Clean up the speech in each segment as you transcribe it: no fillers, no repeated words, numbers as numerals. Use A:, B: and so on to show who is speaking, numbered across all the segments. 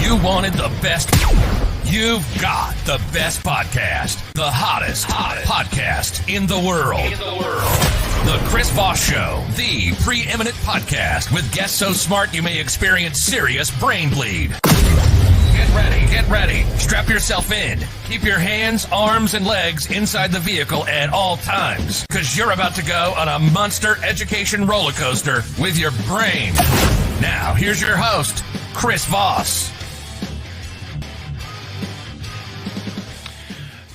A: You wanted the best. You've got the best podcast. The hottest podcast in the world. The Chris Voss Show, the preeminent podcast with guests so smart you may experience serious brain bleed. Get ready. Strap yourself in. Keep your hands, arms, and legs inside the vehicle at all times, because you're about to go on a monster education roller coaster with your brain. Now, here's your host, Chris Voss.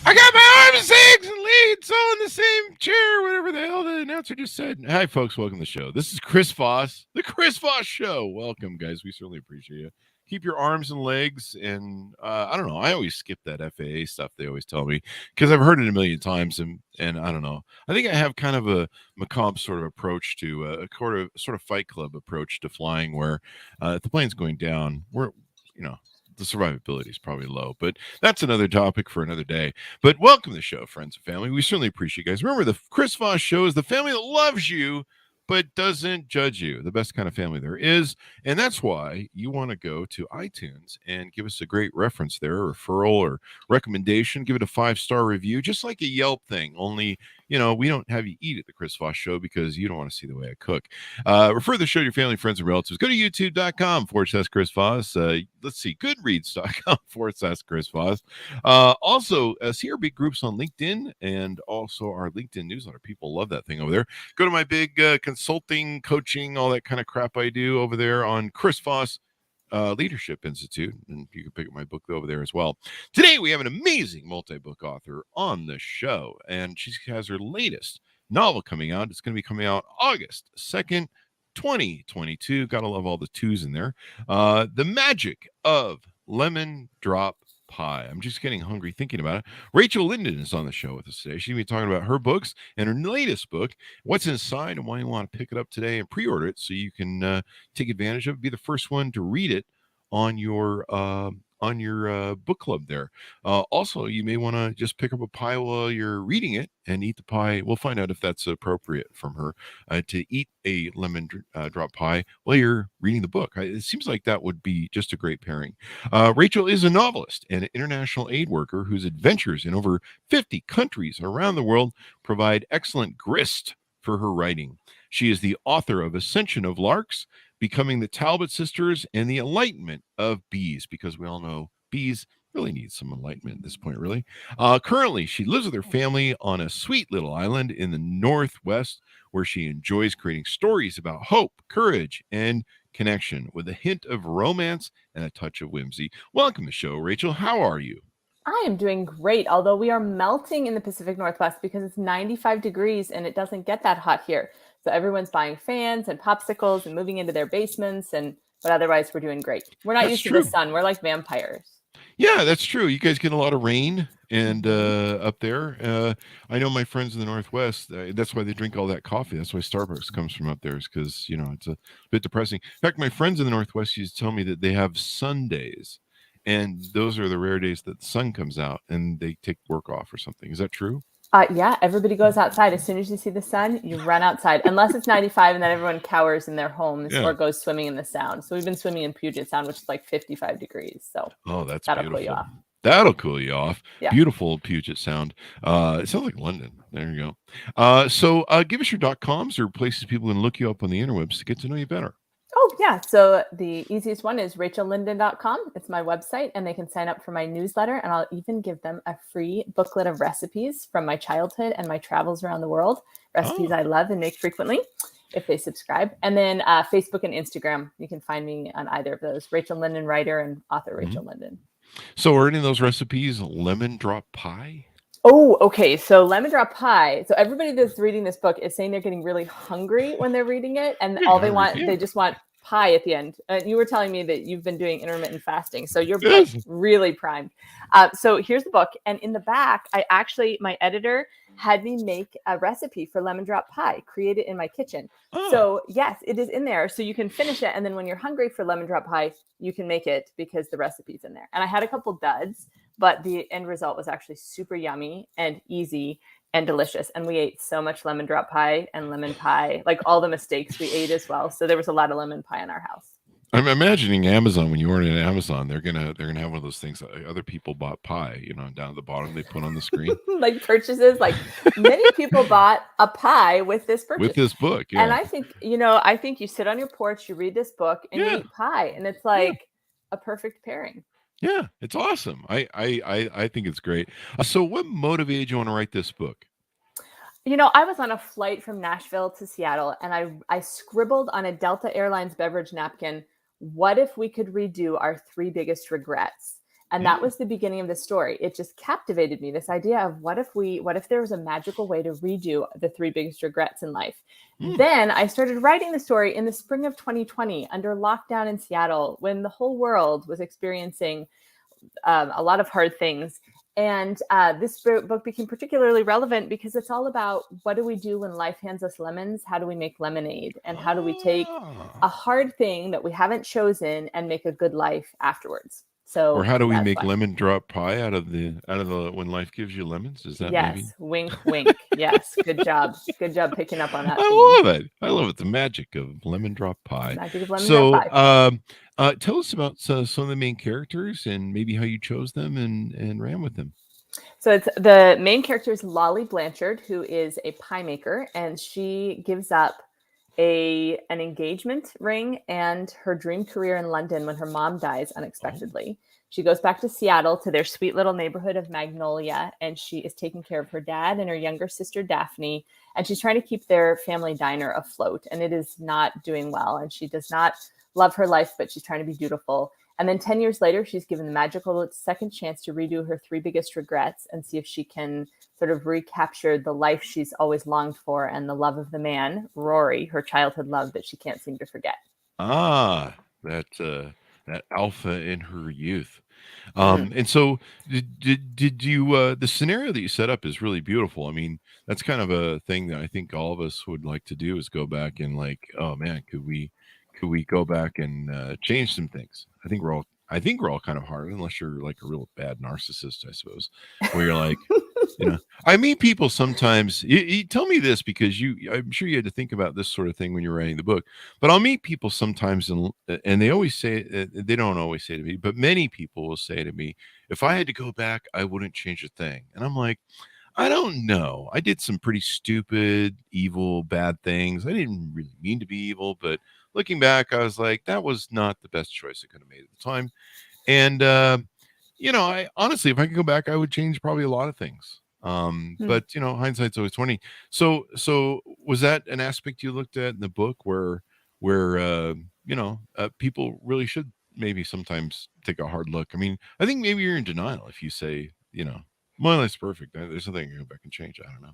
B: I got my arms, legs, and legs all in the same chair, whatever the hell the announcer just said. Hi, folks. Welcome to the show. This is Chris Voss, the Chris Voss Show. Welcome, guys. We certainly appreciate you. Keep your arms and legs, and I don't know. I always skip that FAA stuff they always tell me because I've heard it a million times, and I don't know. I think I have kind of a macabre sort of approach to a sort of Fight Club approach to flying, where if the plane's going down, the survivability is probably low, but that's another topic for another day. But welcome to the show, friends and family. We certainly appreciate you guys. Remember, the Chris Voss Show is the family that loves you but doesn't judge you, the best kind of family there is. And that's why you want to go to iTunes and give us a great reference there, a referral or recommendation. Give it a 5-star review, just like a Yelp thing. Only, we don't have you eat at the Chris Voss Show because you don't want to see the way I cook. Refer the show to your family, friends, and relatives. Go to youtube.com/Chris Voss. Let's see, goodreads.com/Chris Voss. Also, CRB groups on LinkedIn and also our LinkedIn newsletter. People love that thing over there. Go to my big consulting, coaching, all that kind of crap I do over there on Chris Voss Leadership Institute, and you can pick up my book over there as well. Today we have an amazing multi-book author on the show, and she has her latest novel coming out. It's going to be coming out August 2nd, 2022. Gotta love all the twos in there. The Magic of Lemon Drop Pie. I'm just getting hungry thinking about it. Rachel Linden is on the show with us today. She's going to be talking about her books and her latest book, what's inside, and why you want to pick it up today and pre-order it so you can take advantage of it. Be the first one to read it on your book club there. Also, you may want to just pick up a pie while you're reading it and eat the pie. We'll find out if that's appropriate from her to eat a lemon drop pie while you're reading the book. It seems like that would be just a great pairing. Rachel is a novelist and an international aid worker whose adventures in over 50 countries around the world provide excellent grist for her writing. She is the author of Ascension of Larks, Becoming the Talbot Sisters, and The Enlightenment of Bees, because we all know bees really need some enlightenment at this point, really. Currently, she lives with her family on a sweet little island in the Northwest, where she enjoys creating stories about hope, courage, and connection with a hint of romance and a touch of whimsy. Welcome to the show, Rachel. How are you?
C: I am doing great, although we are melting in the Pacific Northwest because it's 95 degrees and it doesn't get that hot here. So everyone's buying fans and popsicles and moving into their basements, but otherwise we're doing great. We're not used to the sun. We're like vampires.
B: Yeah, that's true. You guys get a lot of rain and up there. I know my friends in the Northwest, that's why they drink all that coffee. That's why Starbucks comes from up there, is because, it's a bit depressing. In fact, my friends in the Northwest used to tell me that they have Sundays, and those are the rare days that the sun comes out and they take work off or something. Is that true?
C: Yeah, everybody goes outside. As soon as you see the sun, you run outside, unless it's 95 and then everyone cowers in their homes or goes swimming in the Sound. So we've been swimming in Puget Sound, which is like 55 degrees. So
B: that's
C: that'll
B: beautiful.
C: Cool you off.
B: That'll cool you off.
C: Yeah.
B: Beautiful Puget Sound. It sounds like London. There you go. So give us your .coms or places people can look you up on the interwebs to get to know you better.
C: Oh, yeah. So the easiest one is rachellinden.com. It's my website, and they can sign up for my newsletter, and I'll even give them a free booklet of recipes from my childhood and my travels around the world, recipes I love and make frequently, if they subscribe. And then Facebook and Instagram, you can find me on either of those, Rachel Linden Writer and author Rachel Linden.
B: So are any of those recipes lemon drop pie?
C: Oh, okay. So lemon drop pie. So everybody that's reading this book is saying they're getting really hungry when they're reading it. And all they want, they just want pie at the end. You were telling me that you've been doing intermittent fasting. So you're really primed. So here's the book. And in the back, my editor had me make a recipe for lemon drop pie, create it in my kitchen. So yes, it is in there. So you can finish it. And then when you're hungry for lemon drop pie, you can make it because the recipe's in there. And I had a couple duds, but the end result was actually super yummy and easy and delicious. And we ate so much lemon drop pie and lemon pie, like all the mistakes we ate as well. So there was a lot of lemon pie in our house.
B: I'm imagining Amazon, when you order at Amazon, they're gonna have one of those things that other people bought pie, down at the bottom they put on the screen.
C: Like purchases, like many people bought a pie with this purchase.
B: With this book, yeah.
C: And I think, I think you sit on your porch, you read this book, and you eat pie, and it's like a perfect pairing.
B: Yeah, it's awesome. I think it's great. So what motivated you want to write this book?
C: I was on a flight from Nashville to Seattle, and I scribbled on a Delta Airlines beverage napkin, what if we could redo our 3 biggest regrets? And that was the beginning of the story. It just captivated me, this idea of what if there was a magical way to redo the 3 biggest regrets in life? Then I started writing the story in the spring of 2020 under lockdown in Seattle, when the whole world was experiencing a lot of hard things. And this book became particularly relevant because it's all about, what do we do when life hands us lemons? How do we make lemonade? And how do we take a hard thing that we haven't chosen and make a good life afterwards? So,
B: or how do we make lemon drop pie out of the when life gives you lemons? Is that maybe?
C: Wink, wink. Yes, good job picking up on that.
B: I love it. The magic of lemon drop pie. Drop pie. Tell us about some of the main characters and maybe how you chose them and ran with them.
C: So it's the main character is Lolly Blanchard, who is a pie maker, and she gives up an engagement ring and her dream career in London when her mom dies unexpectedly. She goes back to Seattle, to their sweet little neighborhood of Magnolia, and she is taking care of her dad and her younger sister, Daphne, and she's trying to keep their family diner afloat, and it is not doing well, and she does not love her life, but she's trying to be dutiful. And then 10 years later, she's given the magical second chance to redo her 3 biggest regrets and see if she can sort of recapture the life she's always longed for and the love of the man, Rory, her childhood love that she can't seem to forget.
B: That alpha in her youth. And so did you, the scenario that you set up is really beautiful. I mean, that's kind of a thing that I think all of us would like to do, is go back and like, oh man, could we go back and change some things? I think we're all kind of hard, unless you're like a real bad narcissist, I suppose, where you're like, I meet people sometimes. You tell me this because I'm sure you had to think about this sort of thing when you're writing the book. But I'll meet people sometimes, and they always say, they don't always say to me, but many people will say to me, if I had to go back, I wouldn't change a thing. And I'm like, I don't know. I did some pretty stupid, evil, bad things. I didn't really mean to be evil, but looking back, I was like, that was not the best choice I could have made at the time. And, I honestly, if I could go back, I would change probably a lot of things. But hindsight's always 20. So was that an aspect you looked at in the book where people really should maybe sometimes take a hard look? I mean, I think maybe you're in denial if you say, my life's perfect. There's nothing I can go back and change. I don't know.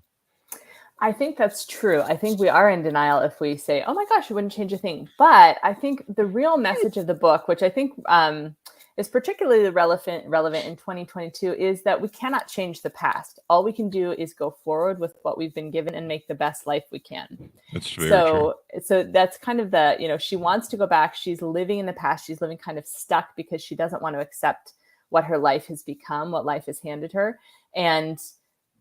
C: I think that's true. I think we are in denial if we say, oh my gosh, you wouldn't change a thing. But I think the real message of the book, which I think is particularly relevant in 2022, is that we cannot change the past. All we can do is go forward with what we've been given and make the best life we can.
B: That's very true.
C: So that's kind of she wants to go back. She's living in the past. She's living kind of stuck because she doesn't want to accept what her life has become, what life has handed her. And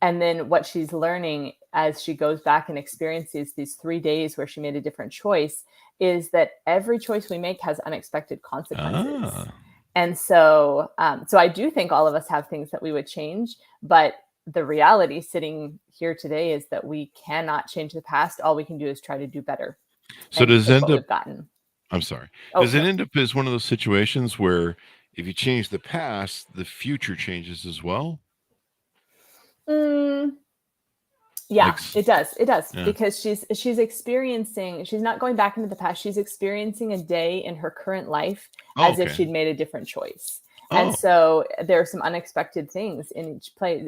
C: then what she's learning as she goes back and experiences these 3 days where she made a different choice is that every choice we make has unexpected consequences. And so I do think all of us have things that we would change, but the reality sitting here today is that we cannot change the past. All we can do is try to do better.
B: So does it end up,
C: I'm sorry.
B: Does it end up as one of those situations where if you change the past, the future changes as well?
C: Yeah, it does. Yeah. Because she's experiencing, she's not going back into the past. She's experiencing a day in her current life as if she'd made a different choice. And so there are some unexpected things in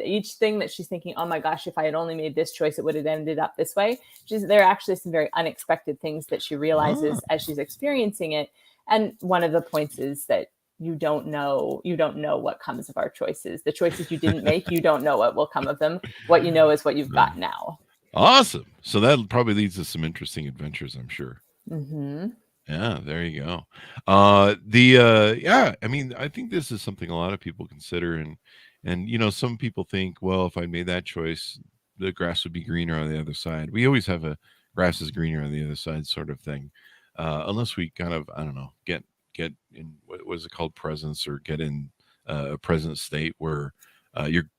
C: each thing that she's thinking, oh my gosh, if I had only made this choice, it would have ended up this way. There are actually some very unexpected things that she realizes as she's experiencing it. And one of the points is that you don't know what comes of our choices. The choices you didn't make, you don't know what will come of them. What you know is what you've got now.
B: Awesome. So that probably leads to some interesting adventures, I'm sure.
C: Mm-hmm.
B: Yeah, there you go. I mean, I think this is something a lot of people consider, and some people think, well, if I made that choice, the grass would be greener on the other side. We always have a grass is greener on the other side sort of thing, unless we kind of, I don't know, get in what was it called, presence, or get in a present state where you're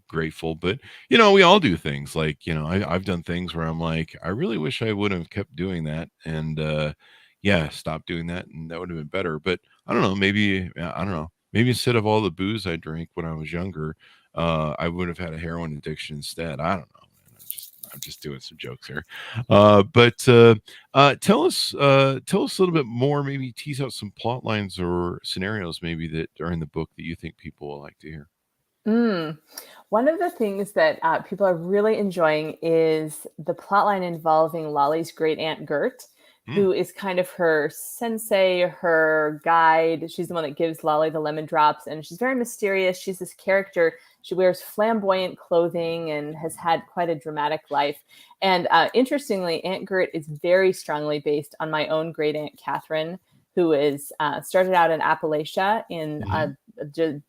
B: grateful. But we all do things like, I've done things where I'm like, I really wish I would have kept doing that, and stop doing that, and that would have been better. But I don't know, maybe I don't know, maybe instead of all the booze I drank when I was younger, I would have had a heroin addiction instead. I don't know. I'm just doing some jokes here. But tell us a little bit more, maybe tease out some plot lines or scenarios maybe that are in the book that you think people will like to hear.
C: One of the things that people are really enjoying is the plotline involving Lolly's great aunt Gert, who is kind of her sensei, her guide. She's the one that gives Lolly the lemon drops, and she's very mysterious. She's this character. She wears flamboyant clothing and has had quite a dramatic life. And interestingly, Aunt Gert is very strongly based on my own great aunt Catherine, who is started out in Appalachia in a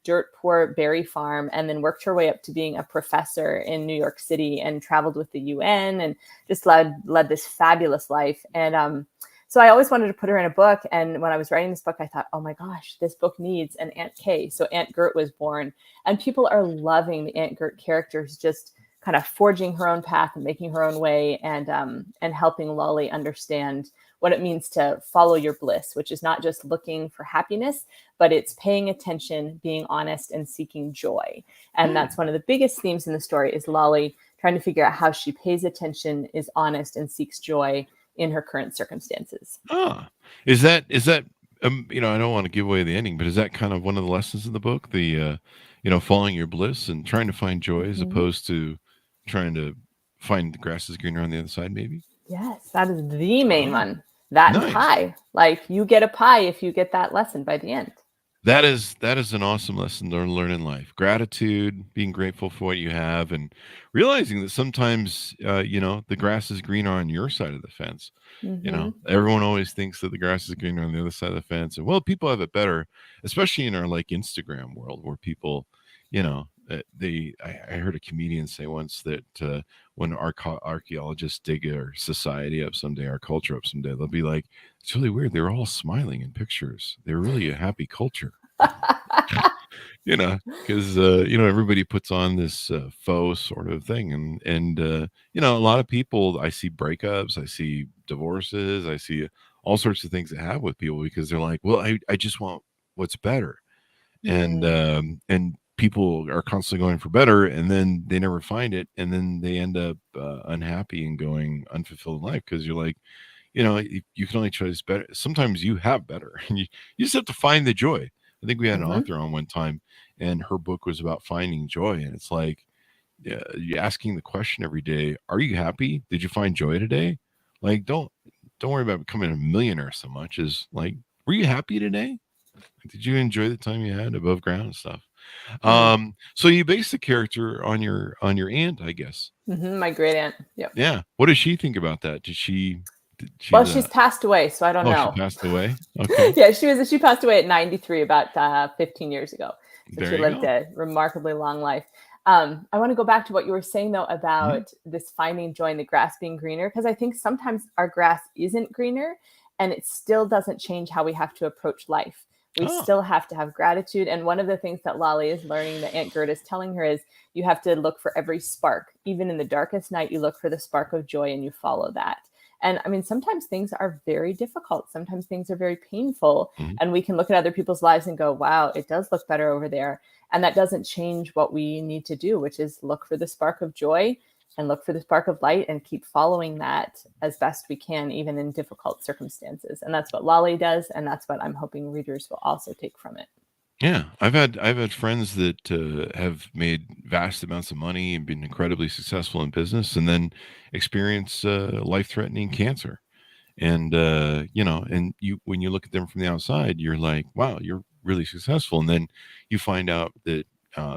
C: dirt poor berry farm, and then worked her way up to being a professor in New York City, and traveled with the UN, and just led this fabulous life. And so I always wanted to put her in a book. And when I was writing this book, I thought, oh my gosh, this book needs an Aunt Kay. So Aunt Gert was born, and people are loving the Aunt Gert characters, just kind of forging her own path and making her own way, and helping Lolly understand what it means to follow your bliss, which is not just looking for happiness, but it's paying attention, being honest, and seeking joy. And that's one of the biggest themes in the story, is Lolly trying to figure out how she pays attention, is honest, and seeks joy in her current circumstances.
B: Is that I don't want to give away the ending, but is that kind of one of the lessons in the book, the following your bliss and trying to find joy as opposed to trying to find the grass is greener on the other side, maybe?
C: Yes, that is the main one. That
B: nice.
C: And pie. Like, you get a pie if you get that lesson by the end.
B: That is an awesome lesson to learn in life. Gratitude, being grateful for what you have, and realizing that sometimes, the grass is greener on your side of the fence. Everyone always thinks that the grass is greener on the other side of the fence. And people have it better, especially in our like Instagram world, where people, I heard a comedian say once that when archaeologists dig our society up someday, our culture up someday, they'll be like, it's really weird. They're all smiling in pictures. They're really a happy culture. Because everybody puts on this faux sort of thing, and a lot of people, I see breakups, I see divorces, I see all sorts of things that happen with people because they're like, well, I just want what's better, and people are constantly going for better, and then they never find it, and then they end up unhappy and going unfulfilled in life, because you're like, you can only choose better. Sometimes you have better, and you just have to find the joy. I think we had an author on one time, and her book was about finding joy, and it's like, you're asking the question every day, are you happy? Did you find joy today? Like, don't worry about becoming a millionaire so much as like, were you happy today? Did you enjoy the time you had above ground and stuff? So you base the character on your aunt, I guess.
C: My great aunt. Yep.
B: Yeah. What does she think about that? She's
C: passed away, so I don't know.
B: She passed away. Okay.
C: Yeah, she passed away at 93 about 15 years ago. So she lived a remarkably long life. I want to go back to what you were saying, though, about this finding joy in the grass being greener, because I think sometimes our grass isn't greener, and it still doesn't change how we have to approach life. We still have to have gratitude. And one of the things that Lolly is learning, that Aunt Gert is telling her, is you have to look for every spark. Even in the darkest night, you look for the spark of joy and you follow that. And I mean, sometimes things are very difficult. Sometimes things are very painful. And we can look at other people's lives and go, wow, it does look better over there. And that doesn't change what we need to do, which is look for the spark of joy and look for the spark of light and keep following that as best we can, even in difficult circumstances. And that's what Lolly does. And that's what I'm hoping readers will also take from it.
B: Yeah, I've had friends that have made vast amounts of money and been incredibly successful in business, and then experience life-threatening cancer. And and when you look at them from the outside, you're like, wow, you're really successful. And then you find out that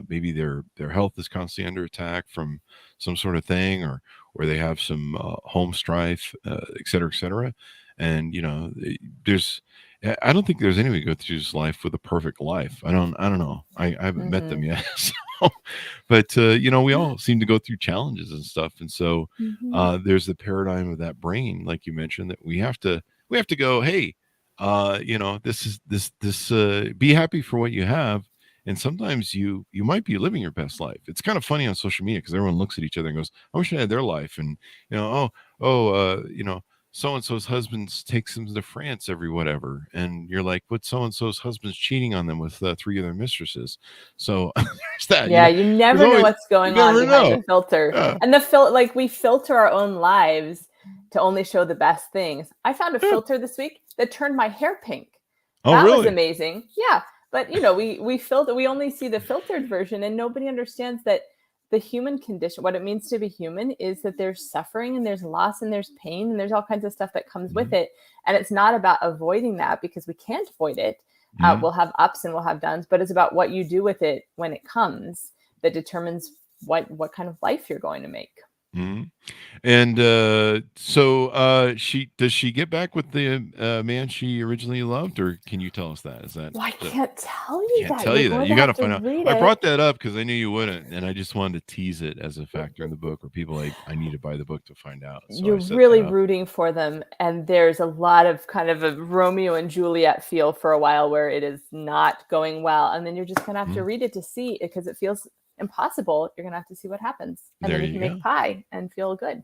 B: maybe their health is constantly under attack from some sort of thing, or they have some home strife, et cetera, et cetera. And I don't think there's anybody who goes through this life with a perfect life. I don't know. I haven't met them yet. But we all seem to go through challenges and stuff. And so there's the paradigm of that brain, like you mentioned, that we have to go, hey, this is this be happy for what you have. And sometimes you might be living your best life. It's kind of funny on social media because everyone looks at each other and goes, I wish I had their life. And, so and so's husband takes them to France every whatever. And you're like, but so and so's husband's cheating on them with 3 other mistresses. So there's that.
C: Yeah, you never know what's going on behind the filter.
B: Yeah.
C: And we filter our own lives to only show the best things. I found a filter this week that turned my hair pink. That was amazing. Yeah. But we only see the filtered version, and nobody understands that the human condition, what it means to be human, is that there's suffering and there's loss and there's pain and there's all kinds of stuff that comes with it. And it's not about avoiding that, because we can't avoid it. We'll have ups and we'll have downs, but it's about what you do with it when it comes that determines what kind of life you're going to make.
B: Mm-hmm. And so does she get back with the man she originally loved, or can you tell us that? Is that?
C: Well, I can't tell you that.
B: You got to find out. I brought that up because I knew you wouldn't, and I just wanted to tease it as a factor in the book, where people I need to buy the book to find out. So
C: you're really rooting for them, and there's a lot of kind of a Romeo and Juliet feel for a while where it is not going well, and then you're just gonna have to read it to see it, because it feels impossible. You're gonna have to see what happens, and then you can make pie and feel good.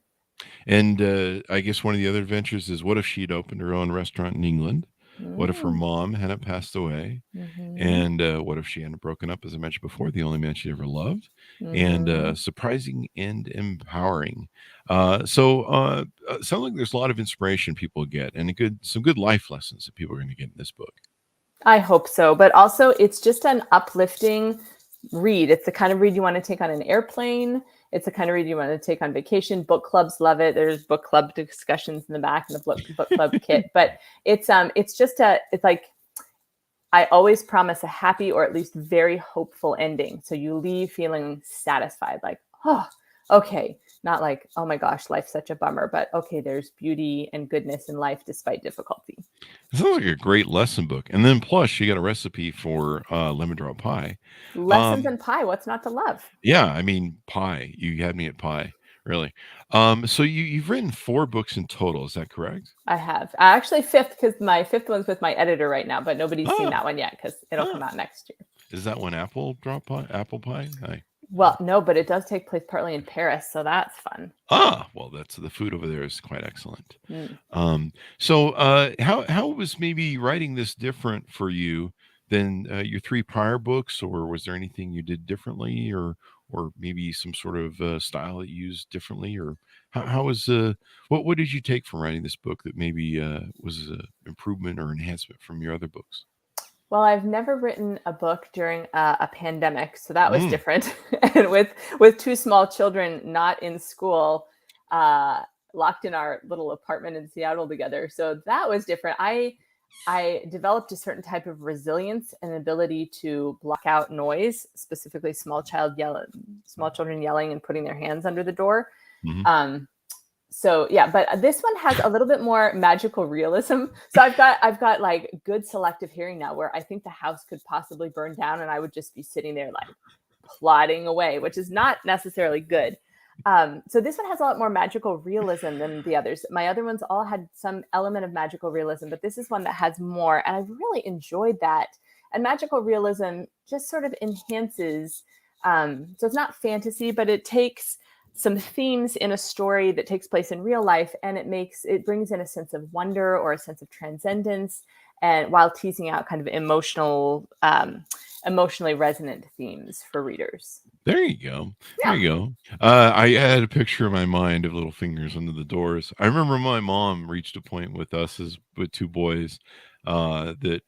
B: And I guess one of the other adventures is, what if she'd opened her own restaurant in England? What if her mom hadn't passed away? And what if she hadn't broken up, as I mentioned before, the only man she ever loved? And surprising and empowering. So sounds like there's a lot of inspiration people get, and some good life lessons that people are going to get in this book.
C: I hope so. But also, it's just an uplifting read. It's the kind of read you want to take on an airplane. It's the kind of read you want to take on vacation. Book clubs love it. There's book club discussions in the back of the book club kit. But it's like, I always promise a happy, or at least very hopeful ending. So you leave feeling satisfied, like, oh, okay. Not like, oh my gosh, life's such a bummer, but okay, there's beauty and goodness in life despite difficulty.
B: It sounds like a great lesson book. And then plus you got a recipe for lemon drop pie.
C: Lessons in pie. What's not to love?
B: Yeah. I mean, pie. You had me at pie, really. So you've written 4 books in total. Is that correct?
C: I have. Actually 5th, because my 5th one's with my editor right now, but nobody's seen that one yet because it'll come out next year.
B: Is that one apple pie?
C: Well, no, but it does take place partly in Paris, so that's fun.
B: Well, that's the food over there is quite excellent. So how was maybe writing this different for you than your 3 prior books, or was there anything you did differently, or maybe some sort of style that you used differently, or how was what did you take from writing this book that maybe was an improvement or enhancement from your other books?
C: Well, I've never written a book during a pandemic, so that was different. And with 2 small children not in school, locked in our little apartment in Seattle together, so that was different. I developed a certain type of resilience and ability to block out noise, specifically small children yelling and putting their hands under the door. So yeah, but this one has a little bit more magical realism. So I've got like good selective hearing now, where I think the house could possibly burn down and I would just be sitting there like plodding away, which is not necessarily good. So this one has a lot more magical realism than the others. My other ones all had some element of magical realism, but this is one that has more, and I really enjoyed that. And magical realism just sort of enhances. So it's not fantasy, but it takes some themes in a story that takes place in real life, and it brings in a sense of wonder or a sense of transcendence, and while teasing out kind of emotionally resonant themes for readers.
B: There you go. Yeah. There you go. I had a picture in my mind of little fingers under the doors. I remember my mom reached a point with us with 2 boys that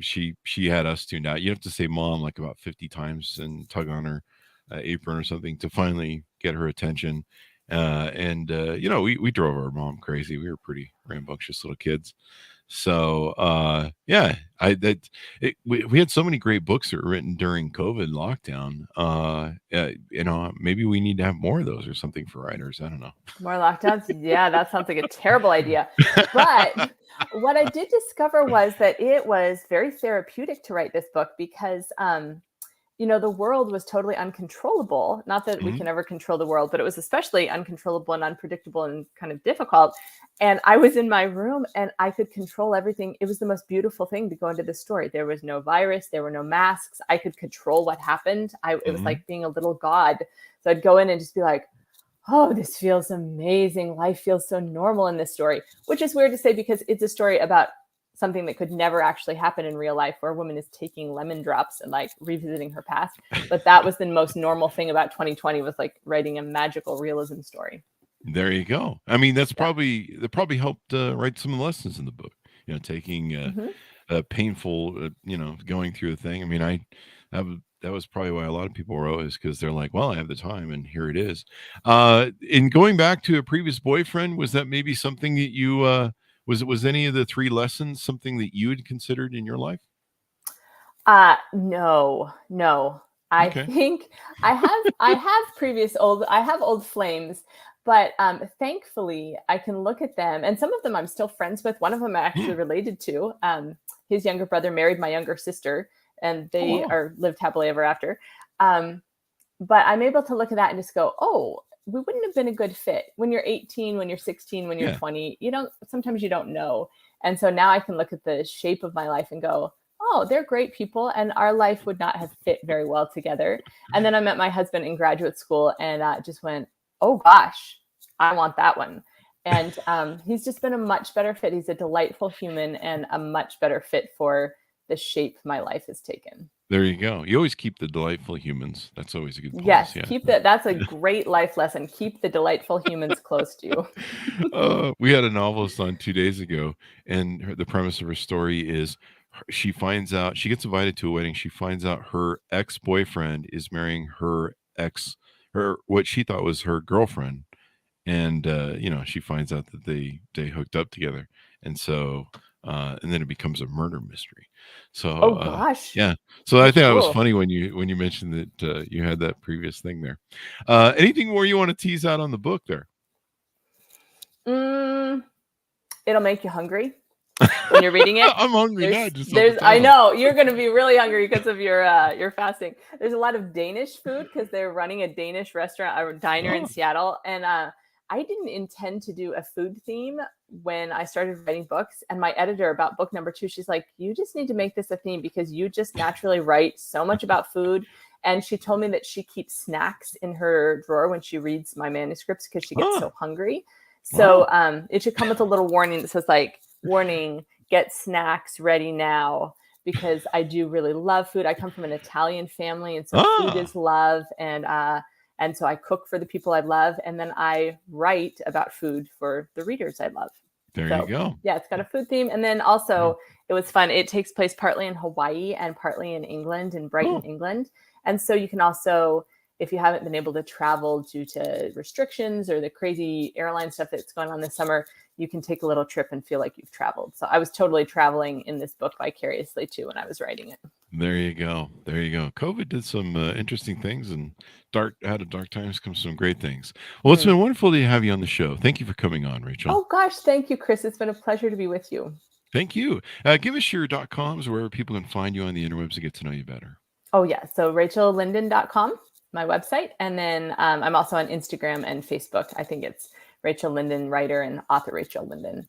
B: she had us tuned out. You have to say mom like about 50 times and tug on her apron or something to finally get her attention. We drove our mom crazy. We were pretty rambunctious little kids. So we had so many great books that were written during COVID lockdown. Maybe we need to have more of those or something for writers. I don't know.
C: More lockdowns? Yeah, that sounds like a terrible idea. But what I did discover was that it was very therapeutic to write this book, because the world was totally uncontrollable. Not that we can ever control the world, but it was especially uncontrollable and unpredictable and kind of difficult. And I was in my room and I could control everything. It was the most beautiful thing to go into this story. There was no virus. There were no masks. I could control what happened. It was like being a little god. So I'd go in and just be like, oh, this feels amazing. Life feels so normal in this story, which is weird to say because it's a story about something that could never actually happen in real life, where a woman is taking lemon drops and like revisiting her past. But that was the most normal thing about 2020, was like writing a magical realism story.
B: There you go. I mean, that probably helped write some of the lessons in the book, taking painful, going through the thing. I mean, that was probably why a lot of people wrote, is because they're like, well, I have the time and here it is. In going back to a previous boyfriend, was that maybe something that you, was any of the 3 lessons something that you had considered in your life?
C: No. I think I have old flames, but thankfully I can look at them, and some of them I'm still friends with. One of them I'm actually related to. His younger brother married my younger sister, and they lived happily ever after. But I'm able to look at that and just go, oh, we wouldn't have been a good fit. When you're 18, when you're 16, when you're 20, sometimes you don't know. And so now I can look at the shape of my life and go, oh, they're great people, and our life would not have fit very well together. And then I met my husband in graduate school and just went, oh gosh, I want that one. And he's just been a much better fit. He's a delightful human and a much better fit for the shape my life has taken.
B: There you go. You always keep the delightful humans. That's always a good policy.
C: Yes, that's a great life lesson. Keep the delightful humans close to you.
B: We had a novelist on 2 days ago, and the premise of her story is she finds out, she gets invited to a wedding. She finds out her ex-boyfriend is marrying what she thought was her girlfriend. And, she finds out that they hooked up together. And so, and then it becomes a murder mystery. So,
C: oh gosh.
B: yeah. So I think that was funny when you mentioned that you had that previous thing there. Anything more you want to tease out on the book there?
C: It'll make you hungry when you're reading it.
B: I'm hungry now.
C: I know you're going to be really hungry because of your fasting. There's a lot of Danish food because they're running a Danish restaurant, a diner in Seattle, and I didn't intend to do a food theme when I started writing books. And my editor, about book number 2, she's like, you just need to make this a theme because you just naturally write so much about food. And she told me that she keeps snacks in her drawer when she reads my manuscripts because she gets so hungry. So it should come with a little warning that says like, warning, get snacks ready now, because I do really love food. I come from an Italian family, and so food is love. And so I cook for the people I love, and then I write about food for the readers I love.
B: There you go.
C: Yeah, it's got a food theme. And then also it was fun. It takes place partly in Hawaii and partly in England, in Brighton, England. And so you can also, if you haven't been able to travel due to restrictions or the crazy airline stuff that's going on this summer, you can take a little trip and feel like you've traveled. So I was totally traveling in this book vicariously too when I was writing it.
B: There you go. There you go. COVID did some interesting things, and out of dark times comes some great things. Well, it's been wonderful to have you on the show. Thank you for coming on, Rachel.
C: Oh gosh, thank you, Chris. It's been a pleasure to be with you.
B: Thank you. Give us your .coms, where people can find you on the interwebs to get to know you better.
C: Oh yeah, so RachelLinden.com, my website, and then I'm also on Instagram and Facebook. I think it's Rachel Linden, writer and author Rachel Linden.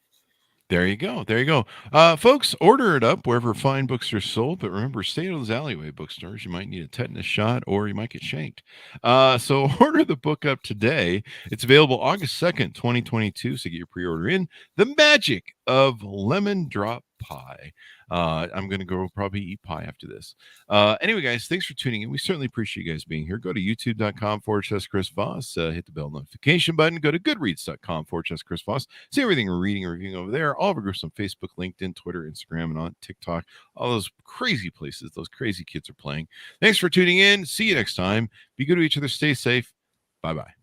B: There you go. There you go. Folks, order it up wherever fine books are sold. But remember, stay out of those alleyway bookstores. You might need a tetanus shot or you might get shanked. So order the book up today. It's available August 2nd, 2022. So get your pre-order in. The Magic of Lemon Drop Pie. I'm going to go probably eat pie after this. Anyway, guys, thanks for tuning in. We certainly appreciate you guys being here. Go to youtube.com/Chris Voss. Hit the bell notification button. Go to goodreads.com/Chris Voss. See everything we're reading and reviewing over there. All of our groups on Facebook, LinkedIn, Twitter, Instagram, and on TikTok. All those crazy places those crazy kids are playing. Thanks for tuning in. See you next time. Be good to each other. Stay safe. Bye-bye.